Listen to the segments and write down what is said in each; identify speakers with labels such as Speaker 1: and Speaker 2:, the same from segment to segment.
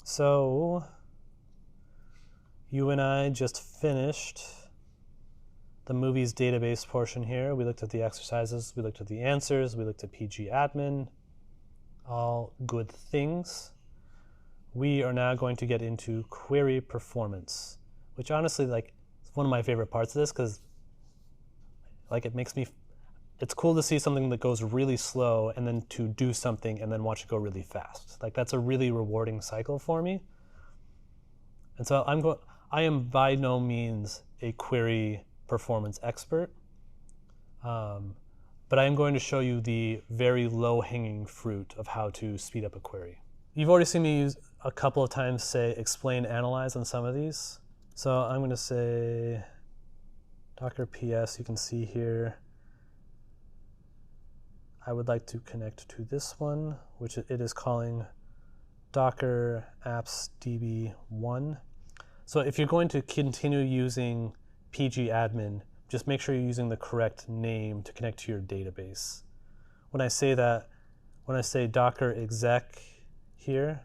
Speaker 1: So, you and I just finished the movies database portion here. We looked at the exercises, we looked at the answers, we looked at pgadmin, all good things. We are now going to get into query performance, which honestly, is one of my favorite parts of this because, it's cool to see something that goes really slow and then to do something and then watch it go really fast. That's a really rewarding cycle for me. And so I am by no means a query performance expert, but I am going to show you the very low-hanging fruit of how to speed up a query. You've already seen me use a couple of times say explain, analyze on some of these. So I'm going to say Docker PS, you can see here, I would like to connect to this one, which it is calling Docker apps DB1. So if you're going to continue using pgadmin, just make sure you're using the correct name to connect to your database. When I say Docker exec here,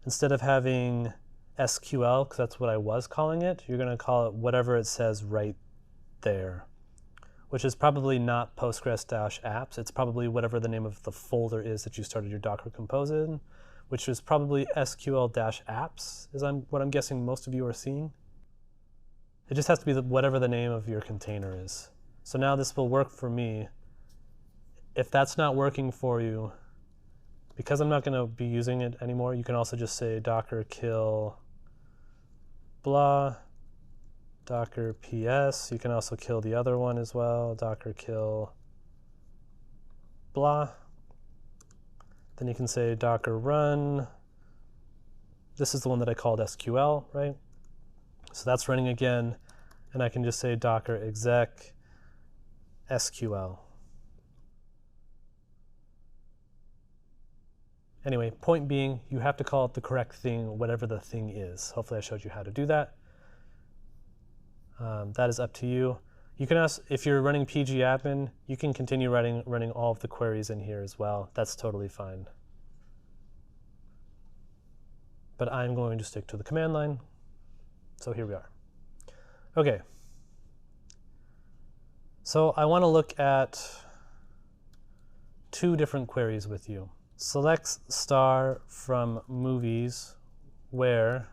Speaker 1: instead of having SQL, because that's what I was calling it, you're going to call it whatever it says right there, which is probably not Postgres-apps. It's probably whatever the name of the folder is that you started your Docker Compose in, which is probably SQL-apps, is what I'm guessing most of you are seeing. It just has to be whatever the name of your container is. So now this will work for me. If that's not working for you, because I'm not going to be using it anymore, you can also just say Docker kill blah, Docker PS. You can also kill the other one as well, Docker kill blah. Then you can say Docker run. This is the one that I called SQL, right? So that's running again, and I can just say Docker exec SQL. Anyway, point being, you have to call it the correct thing, whatever the thing is. Hopefully I showed you how to do that. That is up to you. You can ask, if you're running pgadmin, you can continue running all of the queries in here as well. That's totally fine. But I'm going to stick to the command line. So here we are. Okay. So I want to look at two different queries with you. Select star from movies where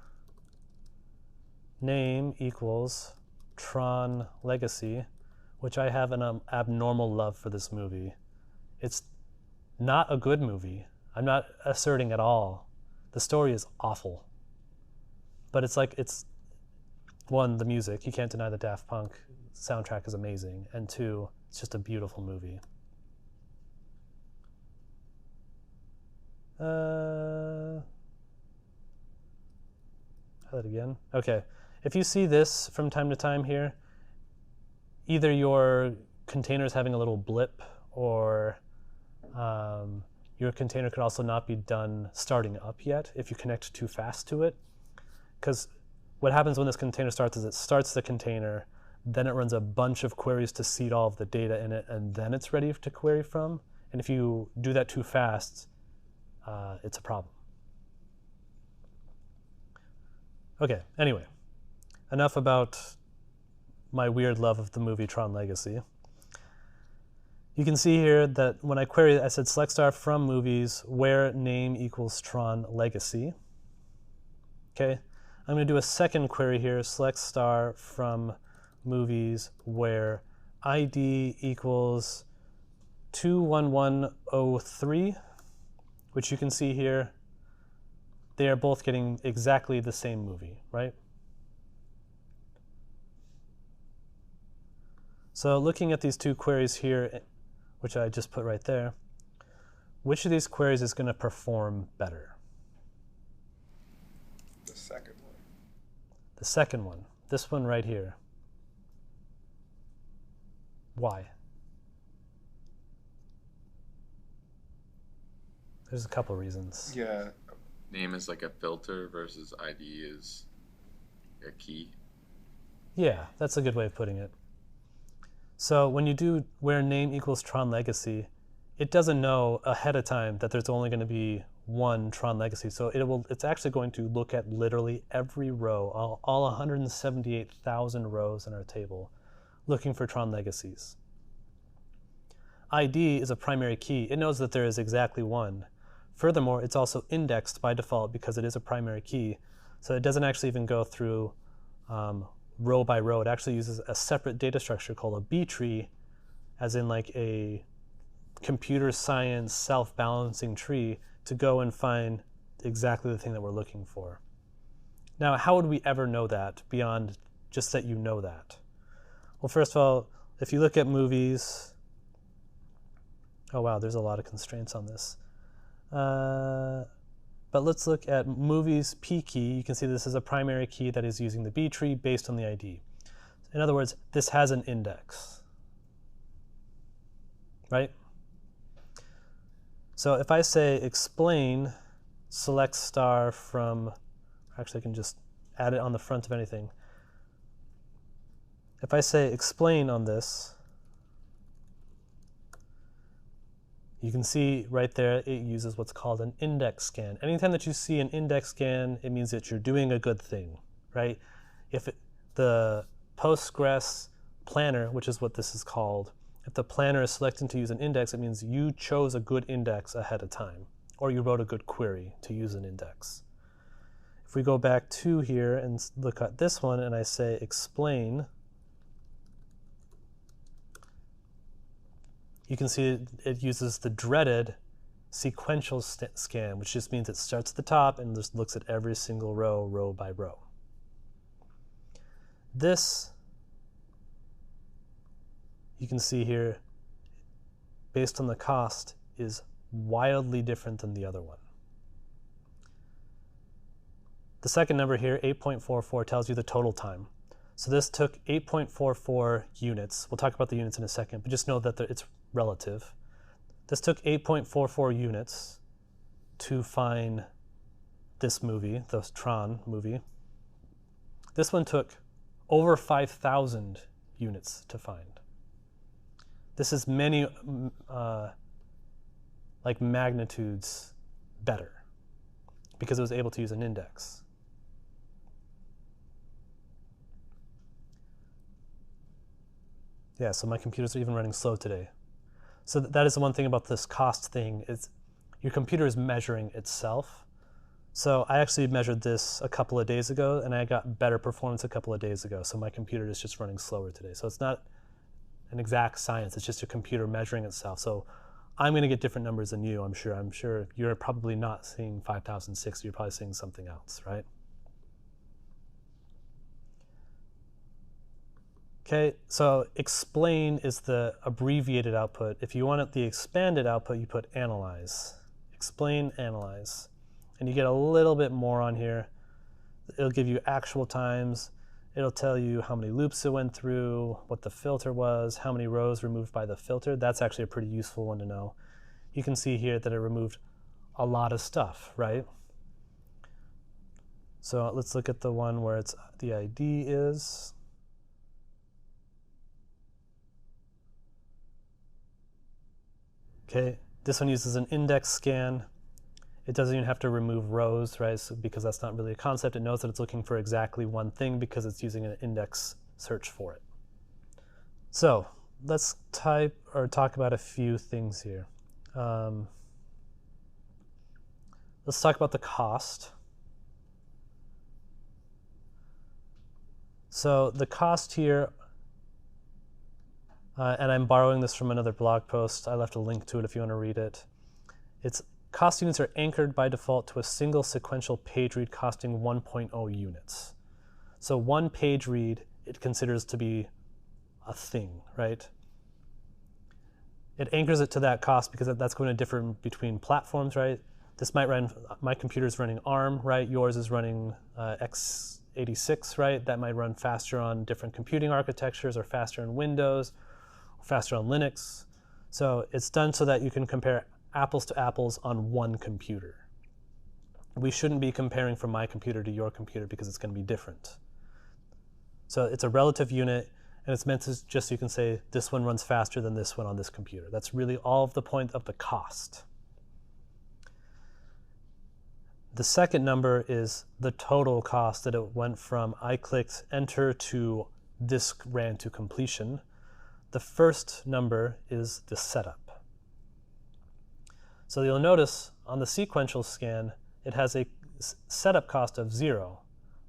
Speaker 1: name equals Tron Legacy, which I have an abnormal love for this movie. It's not a good movie. I'm not asserting at all. The story is awful. But it's one, the music. You can't deny the Daft Punk soundtrack is amazing. And two, it's just a beautiful movie. Try that again. Okay. If you see this from time to time here, either your container is having a little blip, or your container could also not be done starting up yet if you connect too fast to it. Because what happens when this container starts is it starts the container, then it runs a bunch of queries to seed all of the data in it, and then it's ready to query from. And if you do that too fast, it's a problem. Okay, anyway, enough about my weird love of the movie Tron Legacy. You can see here that when I query, I said select star from movies where name equals Tron Legacy. Okay, I'm going to do a second query here, select star from movies where ID equals 21103, which you can see here, they are both getting exactly the same movie, right? So looking at these two queries here, which I just put right there, which of these queries is going to perform better?
Speaker 2: The second one.
Speaker 1: The second one, this one right here. Why? There's a couple reasons.
Speaker 2: Yeah.
Speaker 3: Name is like a filter versus ID is a key.
Speaker 1: Yeah, that's a good way of putting it. So when you do where name equals Tron Legacy, it doesn't know ahead of time that there's only going to be one Tron Legacy. So it's actually going to look at literally every row, all 178,000 rows in our table, looking for Tron Legacies. ID is a primary key. It knows that there is exactly one. Furthermore, it's also indexed by default because it is a primary key. So it doesn't actually even go through row by row. It actually uses a separate data structure called a B tree, as in like a computer science self-balancing tree, to go and find exactly the thing that we're looking for. Now, how would we ever know that beyond just that you know that? Well, first of all, if you look at movies, oh wow, there's a lot of constraints on this. But let's look at movies P key. You can see this is a primary key that is using the B tree based on the ID. In other words, this has an index, right? So if I say explain select star from, actually I can just add it on the front of anything. If I say explain on this, you can see right there it uses what's called an index scan. Anytime that you see an index scan, it means that you're doing a good thing, right? If the Postgres planner, which is what this is called, if the planner is selecting to use an index, it means you chose a good index ahead of time, or you wrote a good query to use an index. If we go back to here and look at this one and I say explain, you can see it uses the dreaded sequential scan, which just means it starts at the top and just looks at every single row, row by row. This, you can see here, based on the cost, is wildly different than the other one. The second number here, 8.44, tells you the total time. So this took 8.44 units. We'll talk about the units in a second, but just know that it's relative. This took 8.44 units to find this movie, the Tron movie. This one took over 5,000 units to find. This is many like magnitudes better because it was able to use an index. Yeah, so my computers are even running slow today. So that is the one thing about this cost thing, is your computer is measuring itself. So I actually measured this a couple of days ago and I got better performance a couple of days ago. So my computer is just running slower today. So it's not an exact science, it's just your computer measuring itself. So I'm going to get different numbers than you, I'm sure. I'm sure you're probably not seeing 5,006, you're probably seeing something else, right? Okay, so explain is the abbreviated output. If you want the expanded output, you put analyze. Explain, analyze. And you get a little bit more on here. It'll give you actual times. It'll tell you how many loops it went through, what the filter was, how many rows removed by the filter. That's actually a pretty useful one to know. You can see here that it removed a lot of stuff, right? So let's look at the one where it's the ID is. Okay, this one uses an index scan. It doesn't even have to remove rows, right? So, because that's not really a concept. It knows that it's looking for exactly one thing because it's using an index search for it. So let's talk about a few things here. Let's talk about the cost. So the cost here, and I'm borrowing this from another blog post. I left a link to it if you want to read it. Its cost units are anchored by default to a single sequential page read costing 1.0 units. So one page read it considers to be a thing, right? It anchors it to that cost because that's going to differ between platforms, right? This might run, my computer's running ARM, right? Yours is running x86, right? That might run faster on different computing architectures or faster in Windows, or faster on Linux. So it's done so that you can compare apples to apples on one computer. We shouldn't be comparing from my computer to your computer because it's going to be different. So it's a relative unit, and it's meant to just so you can say this one runs faster than this one on this computer. That's really all of the point of the cost. The second number is the total cost that it went from I clicked enter to this ran to completion. The first number is the setup. So you'll notice on the sequential scan, it has a setup cost of 0.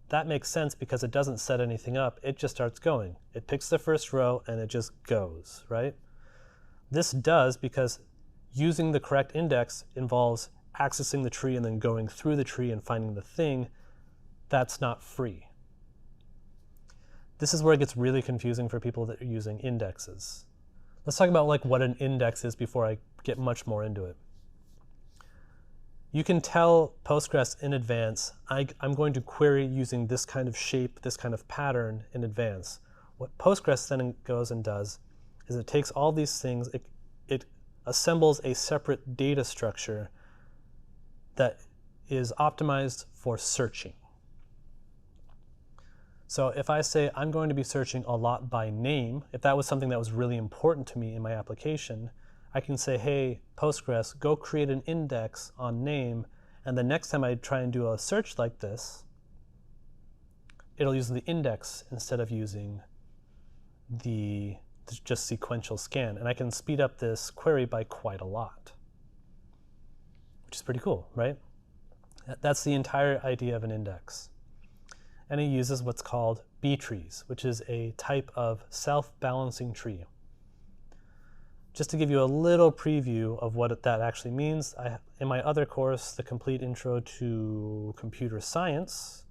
Speaker 1: That makes sense because it doesn't set anything up, it just starts going. It picks the first row and it just goes, right? This does because using the correct index involves accessing the tree and then going through the tree and finding the thing. That's not free. This is where it gets really confusing for people that are using indexes. Let's talk about like what an index is before I get much more into it. You can tell Postgres in advance, I'm going to query using this kind of shape, this kind of pattern in advance. What Postgres then goes and does is it takes all these things, it assembles a separate data structure that is optimized for searching. So if I say I'm going to be searching a lot by name, if that was something that was really important to me in my application, I can say, hey, Postgres, go create an index on name, and the next time I try and do a search like this, it'll use the index instead of using the just sequential scan. And I can speed up this query by quite a lot, which is pretty cool, right? That's the entire idea of an index. And it uses what's called B-trees, which is a type of self-balancing tree. Just to give you a little preview of what that actually means, in my other course, The Complete Intro to Computer Science,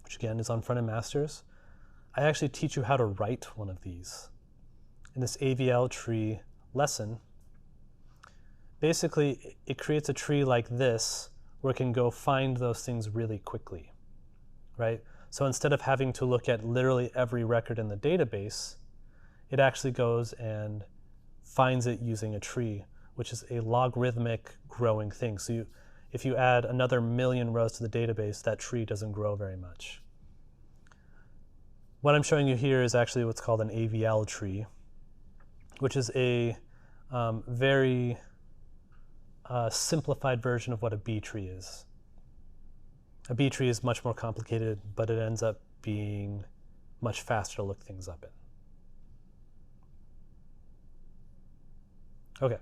Speaker 1: which again is on Front-End Masters, I actually teach you how to write one of these. In this AVL tree lesson, basically it creates a tree like this where it can go find those things really quickly, right? So instead of having to look at literally every record in the database, it actually goes and finds it using a tree, which is a logarithmic growing thing. So if you add another 1,000,000 rows to the database, that tree doesn't grow very much. What I'm showing you here is actually what's called an AVL tree, which is a very simplified version of what a B tree is. A B tree is much more complicated, but it ends up being much faster to look things up in. Okay.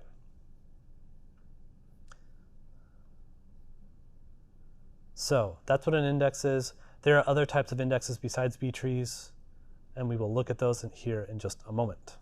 Speaker 1: So that's what an index is. There are other types of indexes besides B trees, and we will look at those here in just a moment.